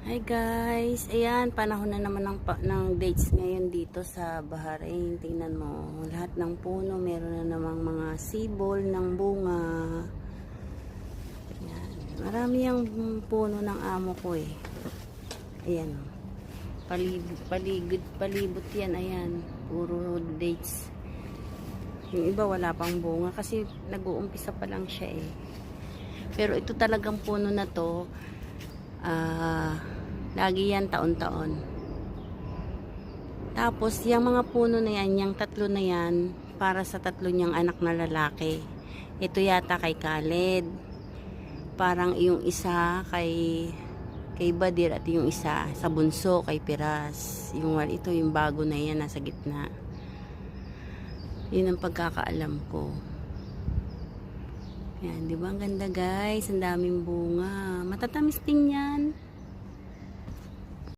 Hi guys, ayan, panahon na naman ng dates ngayon dito sa Bahrain. Tingnan mo, lahat ng puno, meron na namang mga sibol ng bunga. Ayan, marami ang puno ng amo ko eh. Ayan, palibot yan, ayan, puro dates. Yung iba wala pang bunga kasi nag-uumpisa pa lang siya eh. Pero ito talagang puno na to, lagi yan taon-taon. Tapos yung mga puno na yan, yung tatlo na yan, para sa tatlo niyang anak na lalaki. Ito yata kay Khaled, parang yung isa kay Badir, at yung isa sa bunso kay Piras. Ito yung bago na yan, nasa gitna. Yun ang pagkakaalam ko. Yan, di ba ang ganda guys? Ang daming bunga. Matatamis din yan.